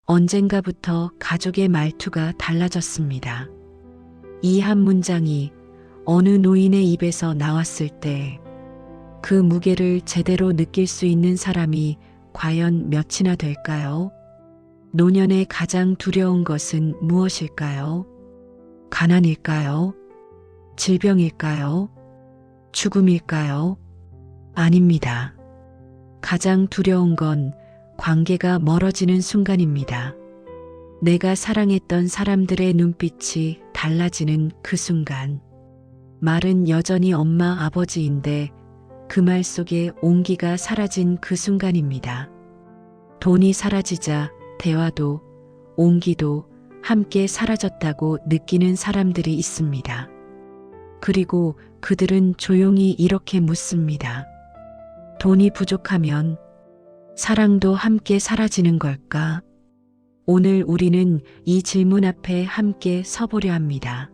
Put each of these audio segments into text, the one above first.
언젠가부터 가족의 말투가 달라졌습니다. 이 한 문장이 어느 노인의 입에서 나왔을 때 그 무게를 제대로 느낄 수 있는 사람이 과연 몇이나 될까요? 노년에 가장 두려운 것은 무엇일까요? 가난일까요? 질병일까요? 죽음일까요? 아닙니다. 가장 두려운 건 관계가 멀어지는 순간입니다. 내가 사랑했던 사람들의 눈빛이 달라지는 그 순간. 말은 여전히 엄마 아버지인데 그 말 속에 온기가 사라진 그 순간입니다. 돈이 사라지자 대화도 온기도 함께 사라졌다고 느끼는 사람들이 있습니다. 그리고 그들은 조용히 이렇게 묻습니다. 돈이 부족하면 사랑도 함께 사라지는 걸까? 오늘 우리는 이 질문 앞에 함께 서보려 합니다.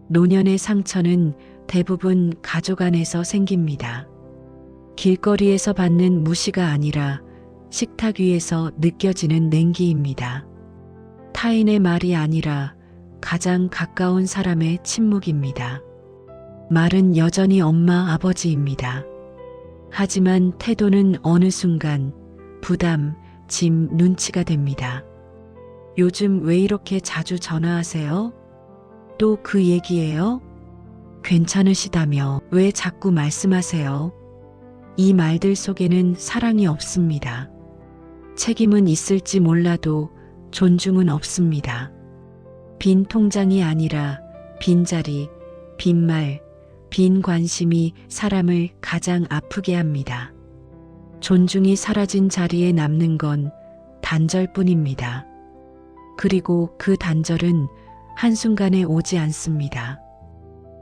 노년의 상처는 대부분 가족 안에서 생깁니다. 길거리에서 받는 무시가 아니라 식탁 위에서 느껴지는 냉기입니다. 타인의 말이 아니라 가장 가까운 사람의 침묵입니다. 말은 여전히 엄마 아버지입니다. 하지만 태도는 어느 순간 부담, 짐, 눈치가 됩니다. 요즘 왜 이렇게 자주 전화하세요? 또 그 얘기예요? 괜찮으시다며 왜 자꾸 말씀하세요? 이 말들 속에는 사랑이 없습니다. 책임은 있을지 몰라도 존중은 없습니다. 빈 통장이 아니라 빈자리, 빈말, 빈 관심이 사람을 가장 아프게 합니다. 존중이 사라진 자리에 남는 건 단절뿐입니다. 그리고 그 단절은 한순간에 오지 않습니다.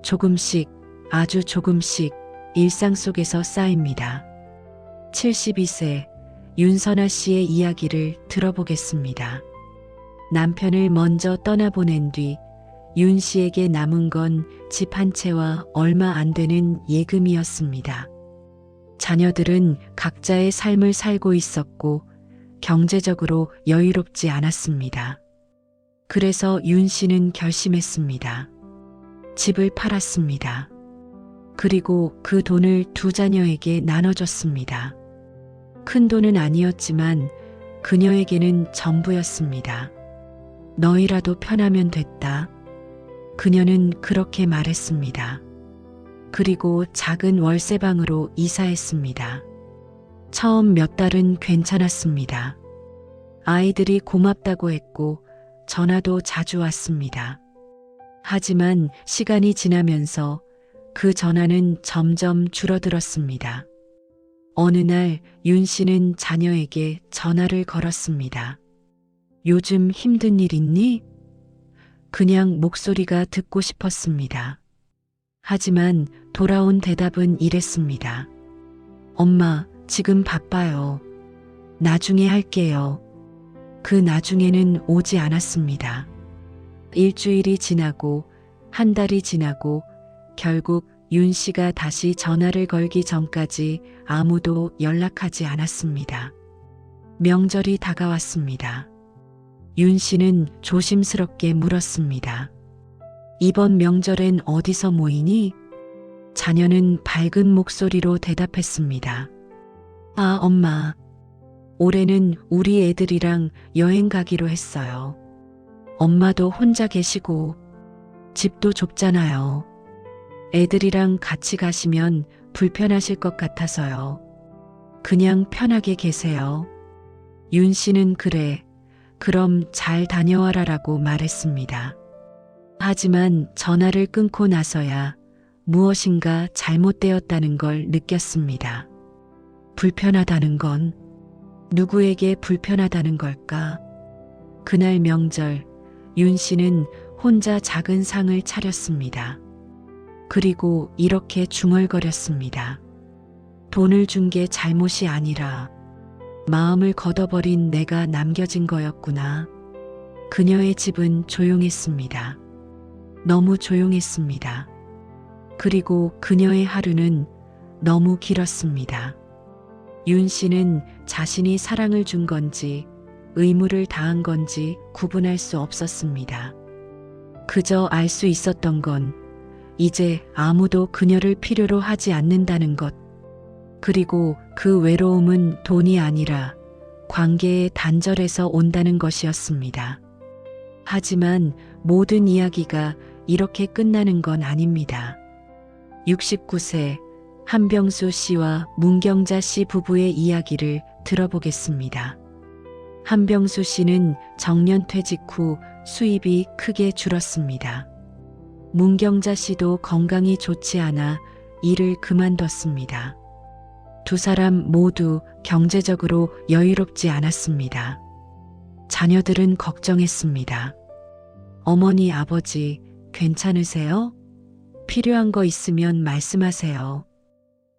조금씩, 아주 조금씩 일상 속에서 쌓입니다. 72세 윤선아 씨의 이야기를 들어보겠습니다. 남편을 먼저 떠나보낸 뒤 윤 씨에게 남은 건 집 한 채와 얼마 안 되는 예금이었습니다. 자녀들은 각자의 삶을 살고 있었고 경제적으로 여유롭지 않았습니다. 그래서 윤 씨는 결심했습니다. 집을 팔았습니다. 그리고 그 돈을 두 자녀에게 나눠줬습니다. 큰 돈은 아니었지만 그녀에게는 전부였습니다. 너희라도 편하면 됐다. 그녀는 그렇게 말했습니다. 그리고 작은 월세방으로 이사했습니다. 처음 몇 달은 괜찮았습니다. 아이들이 고맙다고 했고 전화도 자주 왔습니다. 하지만 시간이 지나면서 그 전화는 점점 줄어들었습니다. 어느 날 윤 씨는 자녀에게 전화를 걸었습니다. 요즘 힘든 일 있니? 그냥 목소리가 듣고 싶었습니다. 하지만 돌아온 대답은 이랬습니다. 엄마, 지금 바빠요. 나중에 할게요. 그 나중에는 오지 않았습니다. 일주일이 지나고 한 달이 지나고 결국 윤 씨가 다시 전화를 걸기 전까지 아무도 연락하지 않았습니다. 명절이 다가왔습니다. 윤 씨는 조심스럽게 물었습니다. 이번 명절엔 어디서 모이니? 자녀는 밝은 목소리로 대답했습니다. 아, 엄마. 올해는 우리 애들이랑 여행 가기로 했어요. 엄마도 혼자 계시고 집도 좁잖아요. 애들이랑 같이 가시면 불편하실 것 같아서요. 그냥 편하게 계세요. 윤 씨는 그래, 그럼 잘 다녀와라라고 말했습니다. 하지만 전화를 끊고 나서야 무엇인가 잘못되었다는 걸 느꼈습니다. 불편하다는 건 누구에게 불편하다는 걸까? 그날 명절, 윤 씨는 혼자 작은 상을 차렸습니다. 그리고 이렇게 중얼거렸습니다. 돈을 준 게 잘못이 아니라 마음을 걷어버린 내가 남겨진 거였구나. 그녀의 집은 조용했습니다. 너무 조용했습니다. 그리고 그녀의 하루는 너무 길었습니다. 윤 씨는 자신이 사랑을 준 건지 의무를 다한 건지 구분할 수 없었습니다. 그저 알 수 있었던 건 이제 아무도 그녀를 필요로 하지 않는다는 것, 그리고 그 외로움은 돈이 아니라 관계의 단절에서 온다는 것이었습니다. 하지만 모든 이야기가 이렇게 끝나는 건 아닙니다. 69세 한병수 씨와 문경자 씨 부부의 이야기를 들어보겠습니다. 한병수 씨는 정년 퇴직 후 수입이 크게 줄었습니다. 문경자 씨도 건강이 좋지 않아 일을 그만뒀습니다. 두 사람 모두 경제적으로 여유롭지 않았습니다. 자녀들은 걱정했습니다. 어머니, 아버지, 괜찮으세요? 필요한 거 있으면 말씀하세요.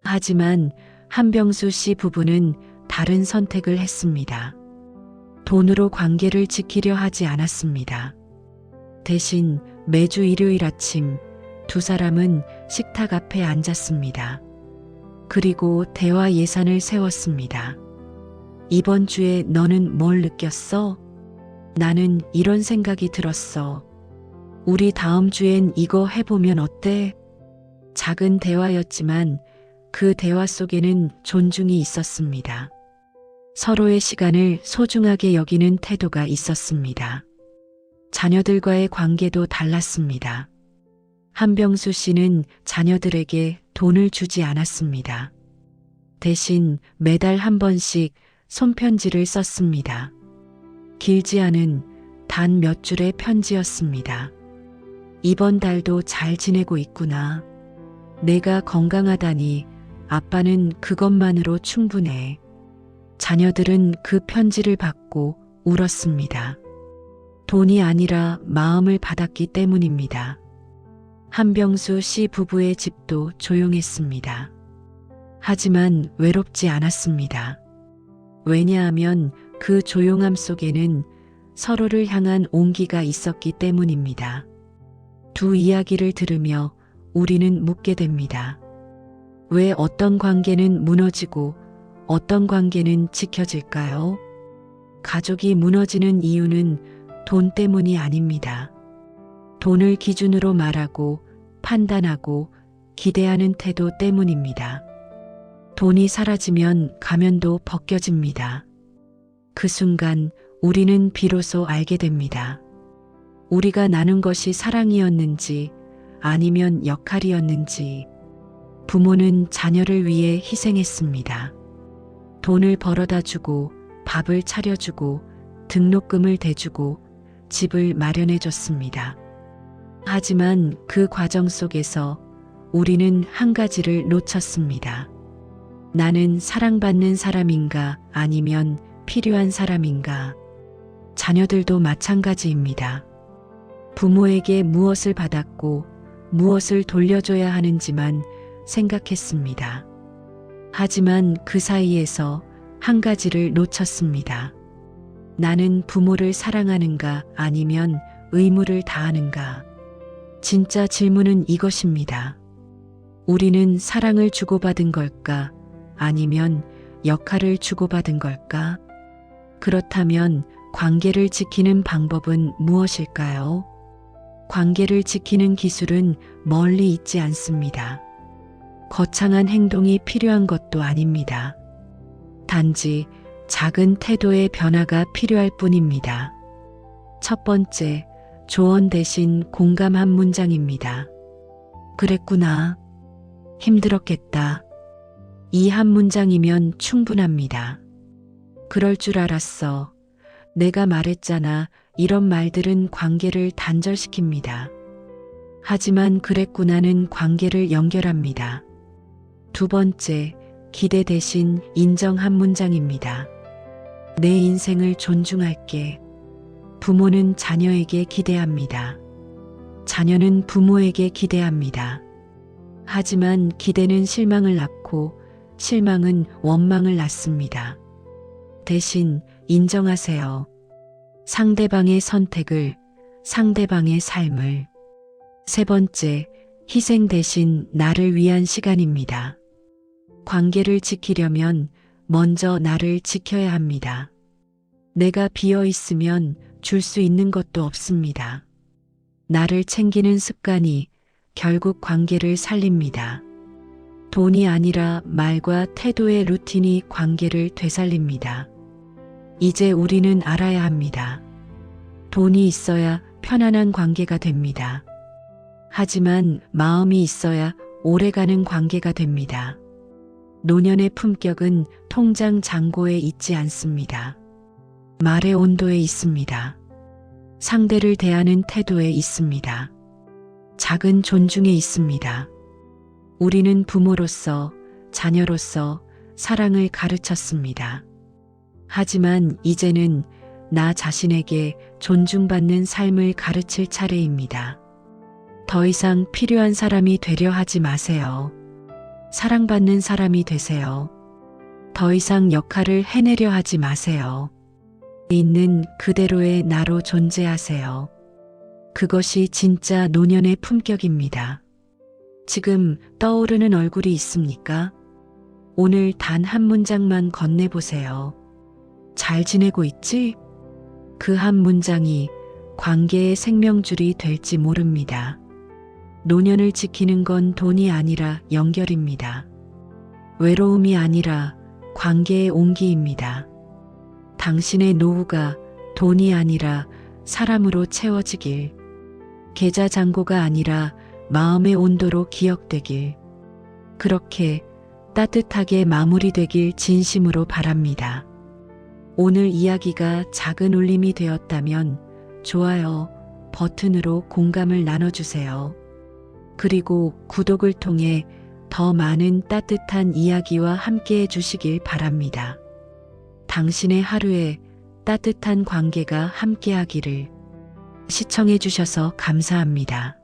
하지만 한병수 씨 부부는 다른 선택을 했습니다. 돈으로 관계를 지키려 하지 않았습니다. 대신 매주 일요일 아침 두 사람은 식탁 앞에 앉았습니다. 그리고 대화 예산을 세웠습니다. 이번 주에 너는 뭘 느꼈어? 나는 이런 생각이 들었어. 우리 다음 주엔 이거 해보면 어때? 작은 대화였지만 그 대화 속에는 존중이 있었습니다. 서로의 시간을 소중하게 여기는 태도가 있었습니다. 자녀들과의 관계도 달랐습니다. 한병수 씨는 자녀들에게 돈을 주지 않았습니다. 대신 매달 한 번씩 손편지를 썼습니다. 길지 않은 단 몇 줄의 편지였습니다. 이번 달도 잘 지내고 있구나. 내가 건강하다니 아빠는 그것만으로 충분해. 자녀들은 그 편지를 받고 울었습니다. 돈이 아니라 마음을 받았기 때문입니다. 한병수 씨 부부의 집도 조용했습니다. 하지만 외롭지 않았습니다. 왜냐하면 그 조용함 속에는 서로를 향한 온기가 있었기 때문입니다. 두 이야기를 들으며 우리는 묻게 됩니다. 왜 어떤 관계는 무너지고 어떤 관계는 지켜질까요? 가족이 무너지는 이유는 돈 때문이 아닙니다. 돈을 기준으로 말하고 판단하고 기대하는 태도 때문입니다. 돈이 사라지면 가면도 벗겨집니다. 그 순간 우리는 비로소 알게 됩니다. 우리가 나눈 것이 사랑이었는지 아니면 역할이었는지. 부모는 자녀를 위해 희생했습니다. 돈을 벌어다 주고 밥을 차려주고 등록금을 대주고 집을 마련해 줬습니다. 하지만 그 과정 속에서 우리는 한 가지를 놓쳤습니다. 나는 사랑받는 사람인가 아니면 필요한 사람인가? 자녀들도 마찬가지입니다. 부모에게 무엇을 받았고 무엇을 돌려줘야 하는지만 생각했습니다. 하지만 그 사이에서 한 가지를 놓쳤습니다. 나는 부모를 사랑하는가 아니면 의무를 다하는가? 진짜 질문은 이것입니다. 우리는 사랑을 주고받은 걸까? 아니면 역할을 주고받은 걸까? 그렇다면 관계를 지키는 방법은 무엇일까요? 관계를 지키는 기술은 멀리 있지 않습니다. 거창한 행동이 필요한 것도 아닙니다. 단지 작은 태도의 변화가 필요할 뿐입니다. 첫 번째, 조언 대신 공감 한 문장입니다. 그랬구나. 힘들었겠다. 이 한 문장이면 충분합니다. 그럴 줄 알았어. 내가 말했잖아. 이런 말들은 관계를 단절시킵니다. 하지만 그랬구나는 관계를 연결합니다. 두 번째, 기대 대신 인정 한 문장입니다. 내 인생을 존중할게. 부모는 자녀에게 기대합니다. 자녀는 부모에게 기대합니다. 하지만 기대는 실망을 낳고 실망은 원망을 낳습니다. 대신 인정하세요. 상대방의 선택을, 상대방의 삶을. 세 번째, 희생 대신 나를 위한 시간입니다. 관계를 지키려면 먼저 나를 지켜야 합니다. 내가 비어 있으면 줄 수 있는 것도 없습니다. 나를 챙기는 습관이 결국 관계를 살립니다. 돈이 아니라 말과 태도의 루틴이 관계를 되살립니다. 이제 우리는 알아야 합니다. 돈이 있어야 편안한 관계가 됩니다. 하지만 마음이 있어야 오래가는 관계가 됩니다. 노년의 품격은 통장 잔고에 있지 않습니다. 말의 온도에 있습니다. 상대를 대하는 태도에 있습니다. 작은 존중에 있습니다. 우리는 부모로서, 자녀로서 사랑을 가르쳤습니다. 하지만 이제는 나 자신에게 존중받는 삶을 가르칠 차례입니다. 더 이상 필요한 사람이 되려 하지 마세요. 사랑받는 사람이 되세요. 더 이상 역할을 해내려 하지 마세요. 있는 그대로의 나로 존재하세요. 그것이 진짜 노년의 품격입니다. 지금 떠오르는 얼굴이 있습니까? 오늘 단 한 문장만 건네보세요. 잘 지내고 있지? 그 한 문장이 관계의 생명줄이 될지 모릅니다. 노년을 지키는 건 돈이 아니라 연결입니다. 외로움이 아니라 관계의 온기입니다. 당신의 노후가 돈이 아니라 사람으로 채워지길, 계좌 잔고가 아니라 마음의 온도로 기억되길, 그렇게 따뜻하게 마무리되길 진심으로 바랍니다. 오늘 이야기가 작은 울림이 되었다면 좋아요 버튼으로 공감을 나눠주세요. 그리고 구독을 통해 더 많은 따뜻한 이야기와 함께 해주시길 바랍니다. 당신의 하루에 따뜻한 관계가 함께하기를. 시청해주셔서 감사합니다.